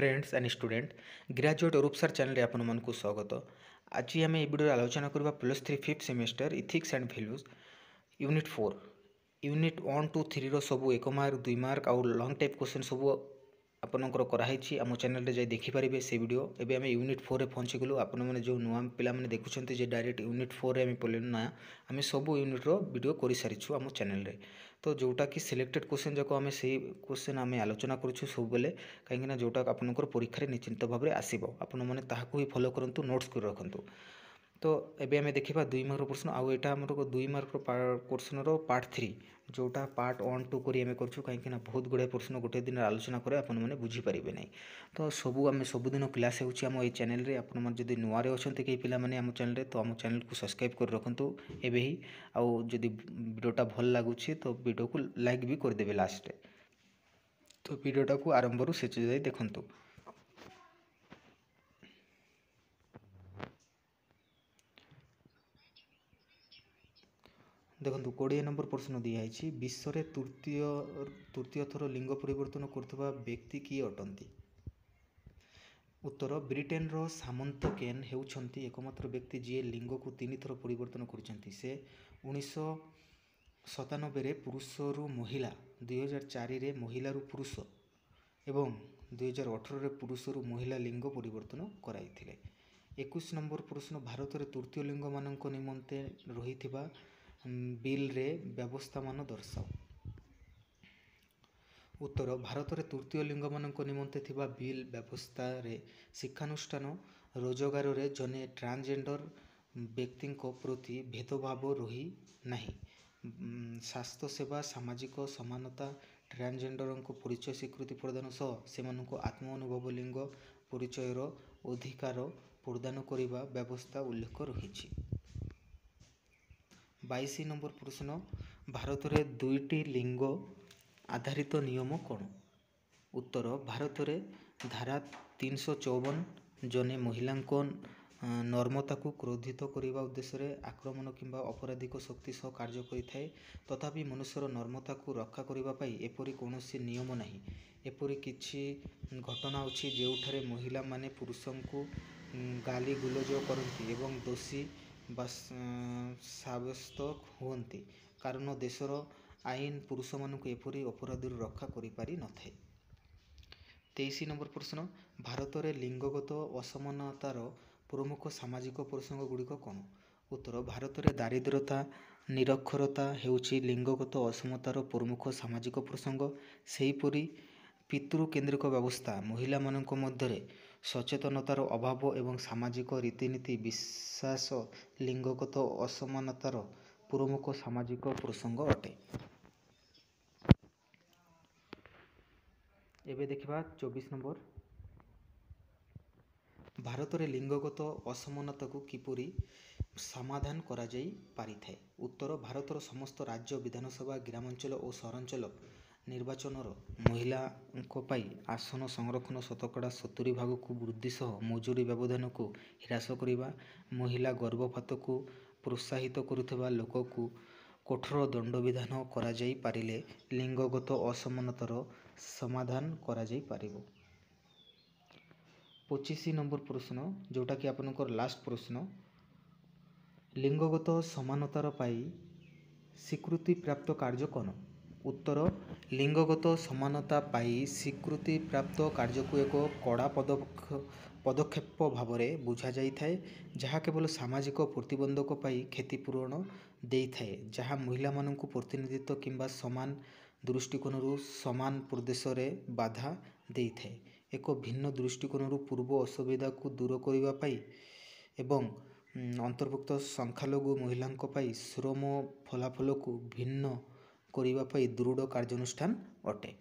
Friends and student graduate Roopsar channel आपन मन को स्वागत। आज आम वीडियो आलोचना करबा +3 5th semester ethics and values unit 4 unit 1 2 3 रो सब 1 मार्क 2 मार्क आउ लॉन्ग टाइप क्वेश्चन सब आपनकर कराई आम चैनल रे जाई देखि परिबे से वीडियो। एबे आम यूनिट 4 रे पहुंची गलु। आपन माने जो नुआ पिला माने देखुछन्ते जे डायरेक्ट यूनिट 4 रे आम पलेन ना आम सब यूनिट रो वीडियो करि सारिछु आम चैनल रे। तो जोटा कि सिलेक्टेड क्वेश्चन जाको आम से क्वेश्चन आम आलोचना करूछु सब बेले कहीं जोटा आपनकर परीक्षा रे निश्चित भाव में आसीबो। आपन माने ताहाकु ही फॉलो करंतु नोट्स कर रखंतु। तो एबे आम देखिबा 2 मार्क प्रश्न आउ एटा हमर 2 मार्क क्वेश्चन रो पार्ट 3 जोटा पार्ट 1 2 करी आम करछु कहीं बहुत गुडे प्रश्न गोटे दिन आलोचना करे आपन माने बुझी परिबे नै। तो सबु आम सब दिन क्लास होछि आम ए चैनल रे। आपन मन जदी नुआ रे अछंते के पिला माने आम चैनल रे तो आम चैनल को सब्सक्राइब कर रखंतु एबे ही। आउ जदी वीडियोटा भल लागुछि तो वीडियो को लाइक भी कर देबे लास्ट रे। तो वीडियोटा को आरंभ रु सेच जाई देखंतु। देखो 20 नंबर प्रश्न दिखाई विश्व में तृतीय थर लिंग परिवर्तन करथुवा व्यक्ति किए अटंती। उत्तर ब्रिटेन रो सामंत केन हेउछंती एकमात्र व्यक्ति जी लिंग को 3 थर परिवर्तन करछंती। से 1997 रे पुरुष रु महिला, 2004 रे महिला रु पुरुष एवं 2018 रे पुरुष रु महिला लिंग परिवर्तन कराइथिले। 21 नंबर प्रश्न भारत रे तृतीय लिंग मानक निमंते रहिथिबा बिल रे व्यवस्था मान दर्शाओ। उत्तर भारत रे तृतीय लिंग मानक निमंते थिबा बिल व्यवस्था रे शिक्षानुष्ठान रोजगार रे जने ट्रांसजेंडर व्यक्ति प्रति भेदभाव रही नाही। स्वास्थ्य सेवा सामाजिक समानता ट्रांसजेंडर को परिचय स्वीकृति प्रदान सह सेमानक आत्म अनुभव लिंग परिचयर अधिकार प्रदान करिबा व्यवस्था उल्लेख रही। 22 नंबर प्रश्न भारत रे 2टी लिंग आधारित नियम कौन। उत्तर भारत रे धारा 354 जने महिला नर्मता को क्रोधित करने उद्देश्य रे आक्रमण किंबा अपराधिक शक्ति सह कार्य करिथाए। तथापि मनुष्यर नर्मता को रक्षा करबा पई एपरि कोनोसी नियम नाही। एपरि किछि घटना अछि जेउठारे महिला माने पुरुषों को गाली गुलज करती एवं दोषी साब्यस्त हुअन्ति कारण देशर आईन पुरुष मानक एपरि अपराध रक्षा करि पारि नथाय। 23 नंबर प्रश्न भारत रे लिंगगत असमानतार प्रमुख सामाजिक प्रसंग गुड़िक कौन। उत्तर भारत रे दारिद्रता निरक्षरता हेउछि लिंगगत असमतार प्रमुख सामाजिक प्रसंग। सेहीपरि पितृकेन्द्रिक व्यवस्था महिला मानक मध्यरे सचेतनतार अभाव एवं सामाजिक रीतिनीति विश्वास लिंगगत असमानतार प्रमुख सामाजिक प्रसंग अटे। एबे देखिबा 24 नंबर भारत रे लिंगगत असमानता को किपरि समाधान करा जाई पारिथाय। उत्तर भारतर समस्त राज्य विधानसभा ग्रामांचल और सहरांचल निर्वाचन महिला आसन संरक्षण शतकड़ा 70 भाग को वृद्धि सह मजूरी व्यवधान को ह्रास करिबा, महिला गर्भपात को प्रोत्साहित करुथिबा लोक को कठोर दंड विधान करा जाई पारिले लिंगगत असमानतार समाधान करा जाई पारिबो। 25 नंबर प्रश्न जोटा कि आपनकर लास्ट प्रश्न लिंगगत समानतार पाई स्वीकृति प्राप्त कार्य कौन। उत्तर लिंगगत समानता पाई स्वीकृति प्राप्त कार्य को एक कड़ा पदक्षेप भाव में बुझा जाई थाए जहा केवल सामाजिक प्रतिबंधक पाई क्षतिपूरण देई थाए जहा महिला मानक प्रतिनिधित्व किंबा समान दृष्टिकोण समान प्रदेश रे बाधा देई थाए। एक भिन्न दृष्टिकोण पूर्व असुविधा को दूर करिबा पाई एवं अंतर्भुक्त संख्यालघु महिला श्रम फलाफल को भिन्न करिबा पाई दृढ़ कार्यानुष्ठान अटे।